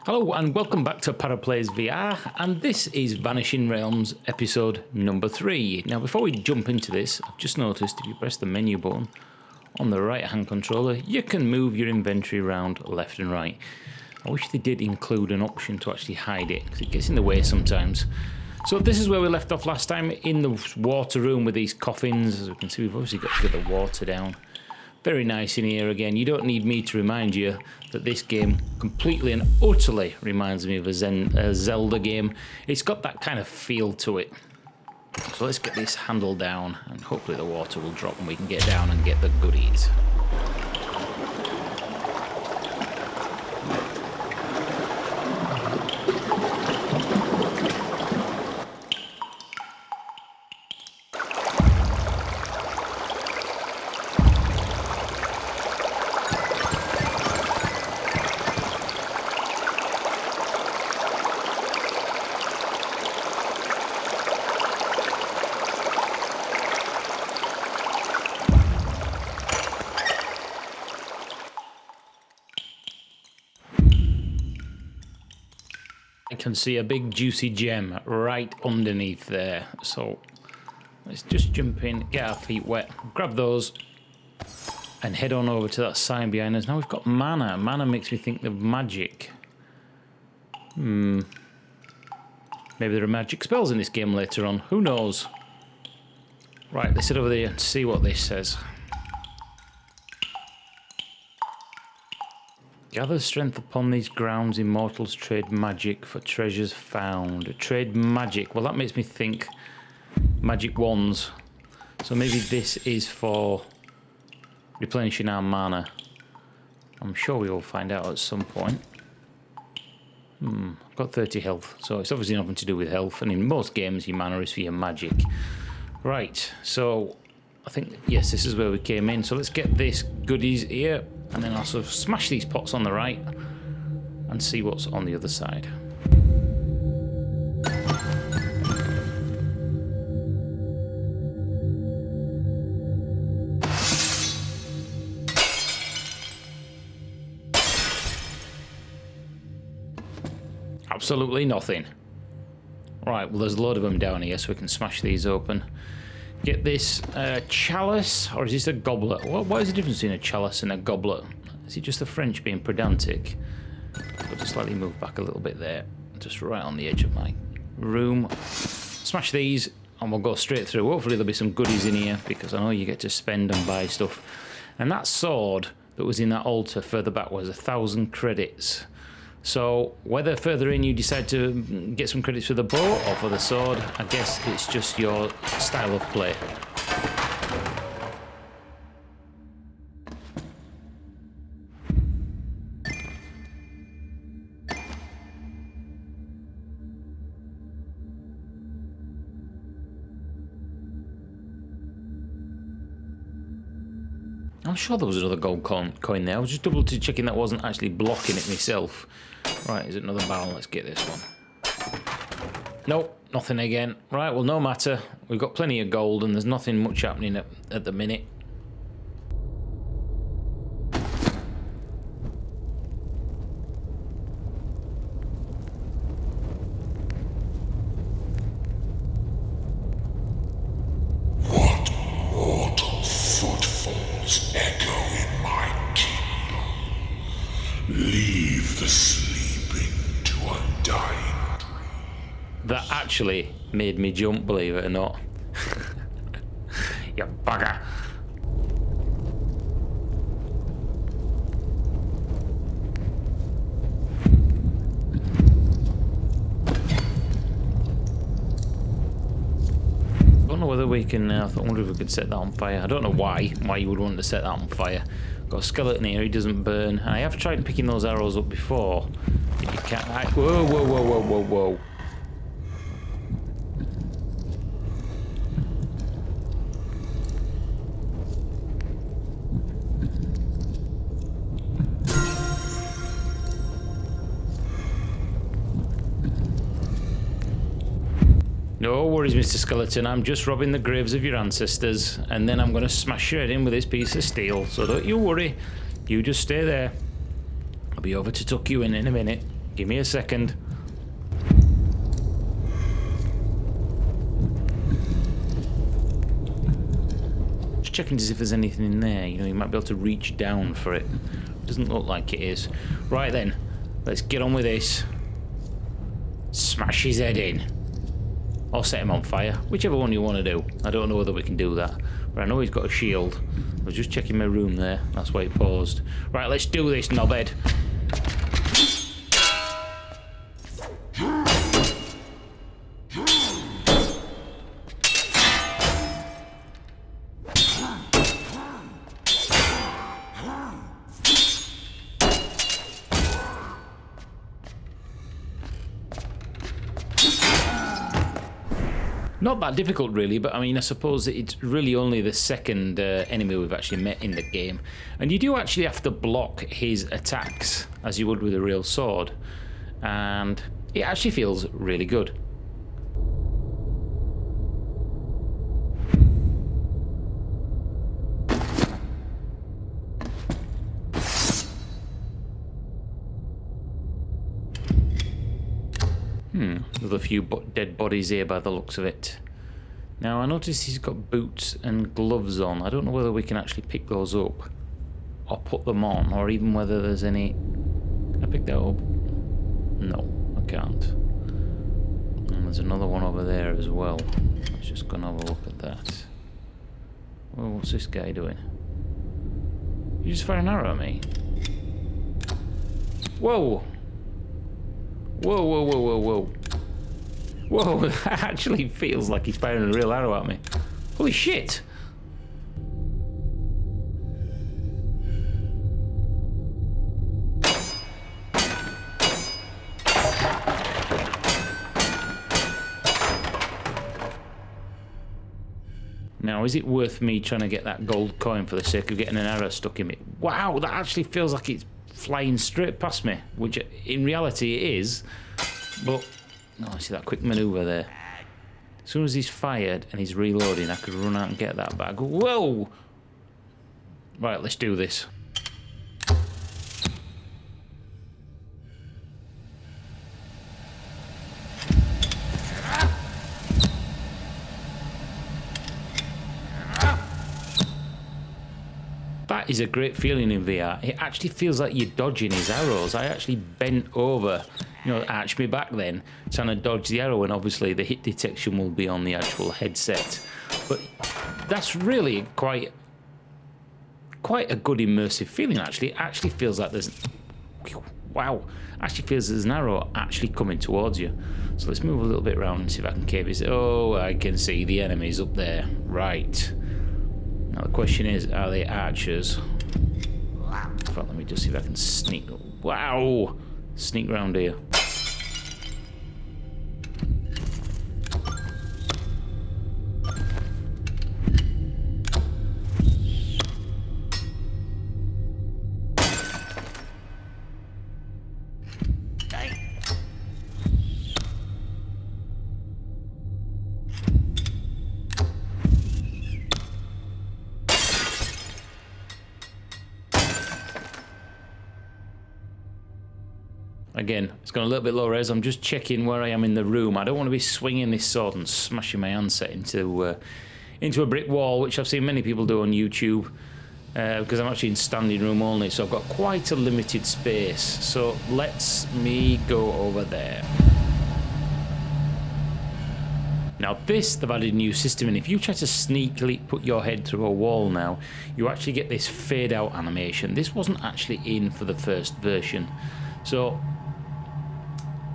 Hello and welcome back to Paraplays VR, and this is Vanishing Realms episode number 3. Now before we jump into this, I've just noticed if you press the menu button on the right hand controller, you can move your inventory around left and right. I wish they did include an option to actually hide it, because it gets in the way sometimes. So this is where we left off last time, in the water room with these coffins. As we can see, we've obviously got to get the water down. Very nice in here again. You don't need me to remind you that this game completely and utterly reminds me of a Zelda game. It's got that kind of feel to it. So let's get this handle down and hopefully the water will drop and we can get down and get the goodies. I can see a big juicy gem right underneath there, so let's just jump in, get our feet wet, grab those and head on over to that sign behind us. Now we've got mana. Mana makes me think of magic. Maybe there are magic spells in this game later on, who knows. Right, let's head over there and see what this says. Gather strength upon these grounds, immortals trade magic for treasures found. Trade magic, well that makes me think magic wands. So maybe this is for replenishing our mana. I'm sure we will find out at some point. I've got 30 health, so it's obviously nothing to do with health, and in most games your mana is for your magic. Right, so I think, yes, this is where we came in, so let's get this goodies here. And then also smash these pots on the right and see what's on the other side. Absolutely nothing. Right, well there's a load of them down here, so we can smash these open. Get this chalice, or is this a goblet? What is the difference between a chalice and a goblet? Is it just the French being pedantic? I'll just slightly move back a little bit there, just right on the edge of my room. Smash these, and we'll go straight through. Hopefully there'll be some goodies in here, because I know you get to spend and buy stuff. And that sword that was in that altar further back was 1,000 credits. So whether further in you decide to get some credits for the bow or for the sword, I guess it's just your style of play. I'm sure there was another gold coin there. I was just double checking that wasn't actually blocking it myself. Right, is it another barrel? Let's get this one. Nope, nothing again. Right, well, no matter. We've got plenty of gold and there's nothing much happening at the minute. That actually made me jump, believe it or not. You bugger. I don't know whether we can, I wonder if we could set that on fire. I don't know why you would want to set that on fire. Got a skeleton here, he doesn't burn. I have tried picking those arrows up before. If you can't, whoa, whoa, whoa, whoa, whoa, whoa. No worries, Mr. Skeleton. I'm just robbing the graves of your ancestors, and then I'm going to smash your head in with this piece of steel. So don't you worry. You just stay there. I'll be over to tuck you in a minute. Give me a second. Just checking to see if there's anything in there. You know, you might be able to reach down for it. Doesn't look like it is. Right then, let's get on with this. Smash his head in. Or set him on fire. Whichever one you want to do. I don't know whether we can do that. But I know he's got a shield. I was just checking my room there. That's why it paused. Right, let's do this, knobhead. Not that difficult, really, but I mean, I suppose it's really only the second enemy we've actually met in the game. And you do actually have to block his attacks, as you would with a real sword. And it actually feels really good. There's a few dead bodies here by the looks of it. Now, I noticed he's got boots and gloves on. I don't know whether we can actually pick those up or put them on, or even whether there's any... Can I pick that up? No, I can't. And there's another one over there as well. Let's just go and have a look at that. Well, what's this guy doing? You just fire an arrow at me? Whoa! Whoa, whoa, whoa, whoa, whoa. Whoa, that actually feels like he's firing a real arrow at me. Holy shit! Now, is it worth me trying to get that gold coin for the sake of getting an arrow stuck in me? Wow, that actually feels like it's flying straight past me, which in reality it is, but no, I see that quick maneuver there. As soon as he's fired and he's reloading, I could run out and get that back. Whoa! Right, let's do this. That is a great feeling in VR. It actually feels like you're dodging his arrows. I actually bent over, you know, arched me back then, trying to dodge the arrow, and obviously the hit detection will be on the actual headset. But that's really quite a good immersive feeling, actually. It actually feels like there's... Wow. Actually feels there's an arrow actually coming towards you. So let's move a little bit around and see if I can cave his... Oh, I can see the enemies up there. Right. Now the question is, are they archers? In fact, let me just see if I can sneak... Wow! Sneak round here. Again, it's got a little bit low res. I'm just checking where I am in the room. I don't want to be swinging this sword and smashing my handset into a brick wall, which I've seen many people do on YouTube, because I'm actually in standing room only, so I've got quite a limited space. So let's me go over there. Now this, they've added a new system, and if you try to sneakily put your head through a wall now, you actually get this fade out animation. This wasn't actually in for the first version. So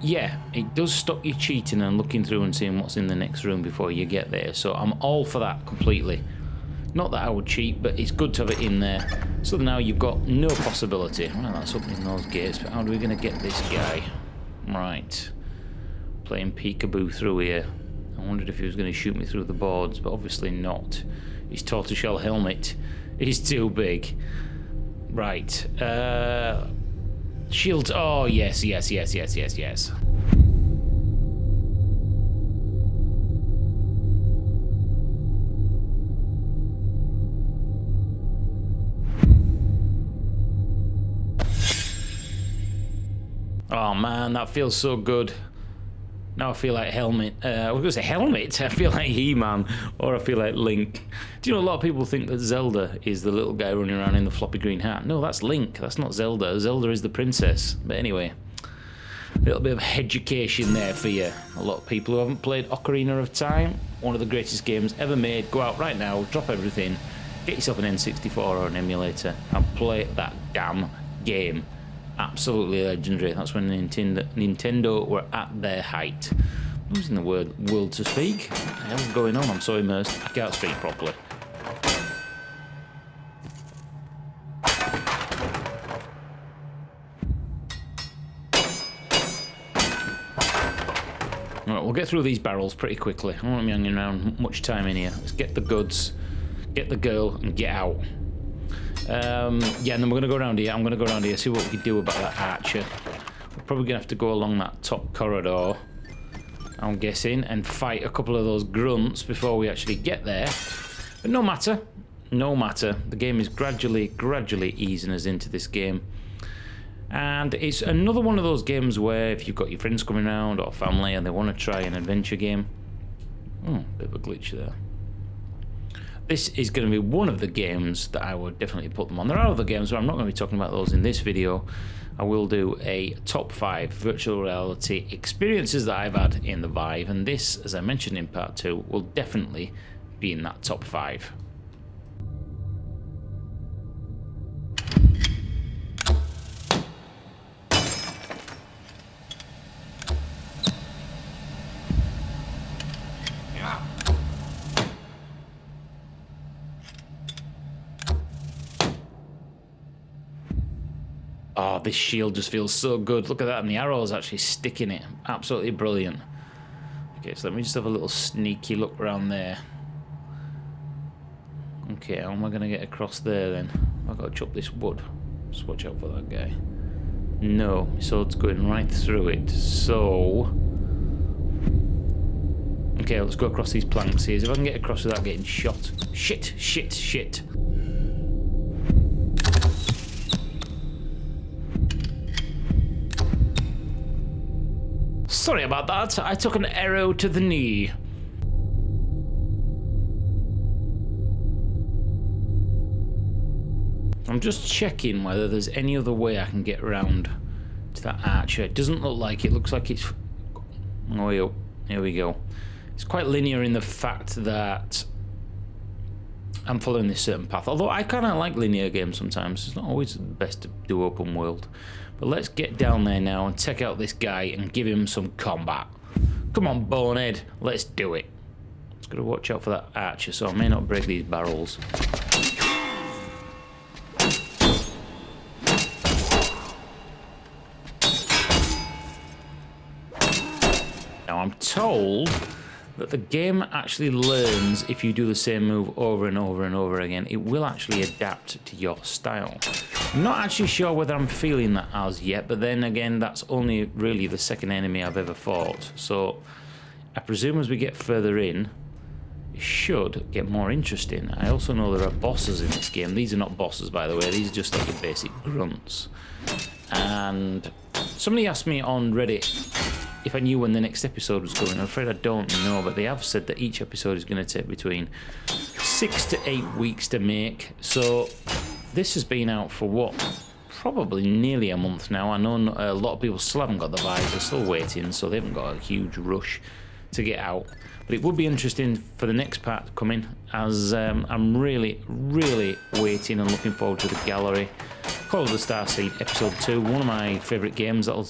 yeah, it does stop you cheating and looking through and seeing what's in the next room before you get there. So I'm all for that completely. Not that I would cheat, but it's good to have it in there. So now you've got no possibility. Well, that's opening those gates, but how are we going to get this guy? Right. Playing peekaboo through here. I wondered if he was going to shoot me through the boards, but obviously not. His tortoiseshell helmet is too big. Right. Shields. Oh, yes, yes, yes, yes, yes, yes. Oh man, that feels so good. Now I feel like Helmet. I was going to say Helmet. I feel like He-Man, or I feel like Link. Do you know a lot of people think that Zelda is the little guy running around in the floppy green hat? No, that's Link. That's not Zelda. Zelda is the princess. But anyway, a little bit of education there for you. A lot of people who haven't played Ocarina of Time, one of the greatest games ever made. Go out right now, drop everything, get yourself an N64 or an emulator, and play that damn game. Absolutely legendary. That's when Nintendo were at their height. I'm using the word world to speak. What the hell's going on? I'm so immersed, I can't speak properly. Alright, we'll get through these barrels pretty quickly. I don't want to be hanging around much time in here. Let's get the goods, get the girl, and get out. Yeah, and then we're going to go around here. I'm going to go around here, see what we can do about that archer. We're probably going to have to go along that top corridor, I'm guessing, and fight a couple of those grunts before we actually get there. But no matter. No matter. The game is gradually easing us into this game. And it's another one of those games where if you've got your friends coming around or family and they want to try an adventure game... bit of a glitch there. This is going to be one of the games that I would definitely put them on. There are other games, but I'm not going to be talking about those in this video. I will do a top 5 virtual reality experiences that I've had in the Vive, and this, as I mentioned in part 2, will definitely be in that top 5. Oh, this shield just feels so good. Look at that, and the arrows actually stick in it. Absolutely brilliant. Okay, so let me just have a little sneaky look around there. Okay, how am I going to get across there then? I've got to chop this wood. Just watch out for that guy. No, my sword's going right through it. So... okay, let's go across these planks here. If I can get across without getting shot. Shit, shit, shit. Sorry about that, I took an arrow to the knee. I'm just checking whether there's any other way I can get around to that archer. It doesn't look like it. Looks like it's... oh, yeah. Here we go. It's quite linear in the fact that I'm following this certain path. Although I kind of like linear games sometimes. It's not always the best to do open world. But let's get down there now and take out this guy and give him some combat. Come on, bonehead. Let's do it. Just got to watch out for that archer, so I may not break these barrels. Now, I'm told that the game actually learns if you do the same move over and over and over again. It will actually adapt to your style. I'm not actually sure whether I'm feeling that as yet, but then again, that's only really the second enemy I've ever fought. So I presume as we get further in, it should get more interesting. I also know there are bosses in this game. These are not bosses, by the way. These are just like your basic grunts. And somebody asked me on Reddit if I knew when the next episode was going. I'm afraid I don't know, but they have said that each episode is going to take between 6 to 8 weeks to make. So this has been out for what? Probably nearly a month now. I know a lot of people still haven't got the Vive. They're still waiting, so they haven't got a huge rush to get out. But it would be interesting for the next part coming, as I'm really waiting and looking forward to the gallery. Call of the Starseed Episode 2, one of my favourite games. That'll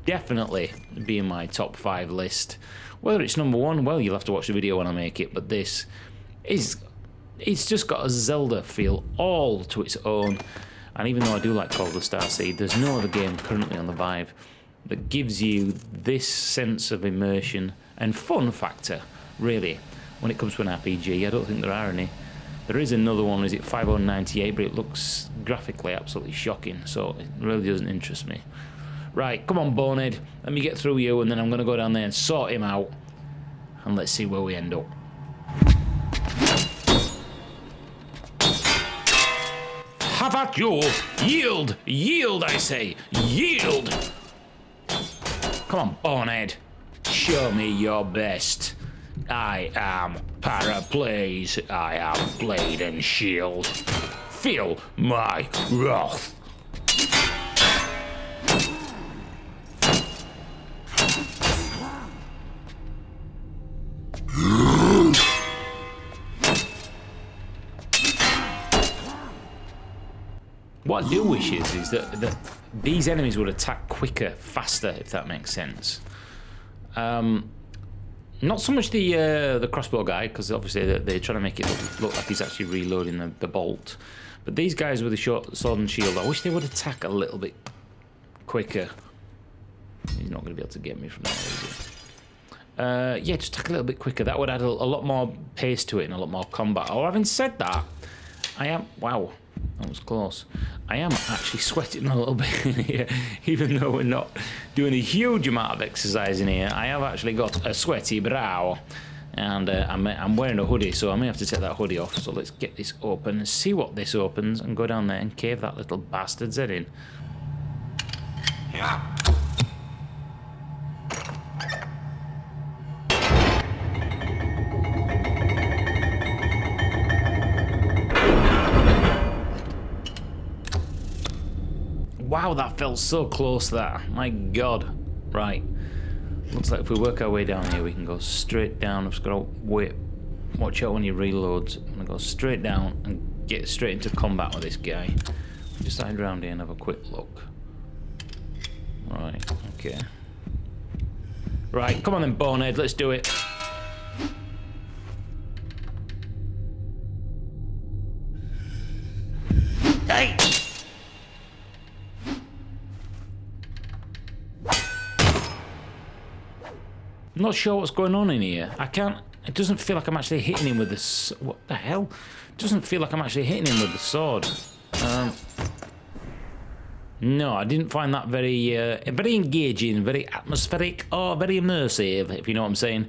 definitely be in my top 5 list. Whether it's number 1, well, you'll have to watch the video when I make it, but this is... it's just got a Zelda feel all to its own. And even though I do like Call of the Starseed, there's no other game currently on the Vive that gives you this sense of immersion and fun factor, really, when it comes to an RPG. I don't think there are any. There is another one, is it 5098, but it looks graphically absolutely shocking, so it really doesn't interest me. Right, come on, bonehead. Let me get through you, and then I'm going to go down there and sort him out. And let's see where we end up. Have at you! Yield! Yield, I say! Yield! Come on, bonehead. Show me your best. I am Paraplays. I have blade and shield. Feel my wrath. What I do wish is that these enemies would attack quicker, faster, if that makes sense. Not so much the crossbow guy, because obviously they're trying to make it look like he's actually reloading the bolt. But these guys with the short sword and shield, I wish they would attack a little bit quicker. He's not going to be able to get me from there, is he? Yeah, just attack a little bit quicker. That would add a lot more pace to it and a lot more combat. Oh, having said that, I am... Wow, that was close. I am actually sweating a little bit here, even though we're not doing a huge amount of exercise in here. I have actually got a sweaty brow, and I'm wearing a hoodie, so I may have to take that hoodie off. So let's get this open and see what this opens, and go down there and cave that little bastard's head in. Yeah. Wow, that felt so close there. My God. Right. Looks like if we work our way down here, we can go straight down. I've just got to wait. Watch out when he reloads. I'm going to go straight down and get straight into combat with this guy. Just hide around here and have a quick look. Right, okay. Right, come on then, bonehead. Let's do it. Hey! I'm not sure what's going on in here. I can't... It doesn't feel like I'm actually hitting him with this... What the hell? It doesn't feel like I'm actually hitting him with the sword. No, I didn't find that very engaging, very atmospheric, or very immersive, if you know what I'm saying.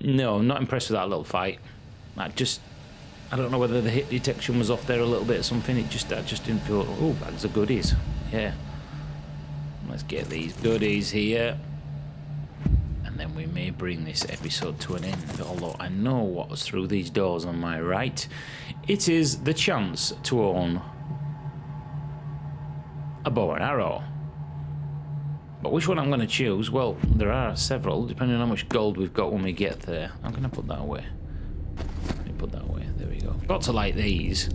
No, I'm not impressed with that little fight. I don't know whether the hit detection was off there a little bit or something. I just didn't feel... Oh, bags of goodies. Yeah. Let's get these goodies here. And then we may bring this episode to an end, although I know what's through these doors on my right. It is the chance to own a bow and arrow. But which one I'm going to choose? Well, there are several, depending on how much gold we've got when we get there. I'm going to put that away. Let me put that away. There we go. Got to like these.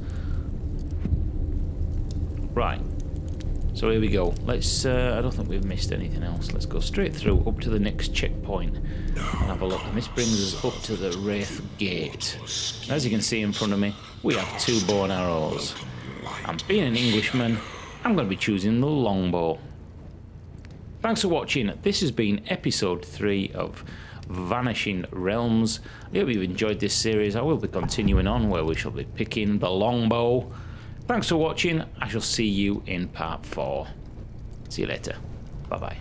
Right. So here we go. Let's, I don't think we've missed anything else. Let's go straight through up to the next checkpoint and have a look. And this brings us up to the Wraith Gate. As you can see in front of me, we have 2 bow and arrows. And being an Englishman, I'm going to be choosing the longbow. Thanks for watching. This has been episode 3 of Vanishing Realms. I hope you've enjoyed this series. I will be continuing on where we shall be picking the longbow. Thanks for watching. I shall see you in part 4. See you later. Bye-bye.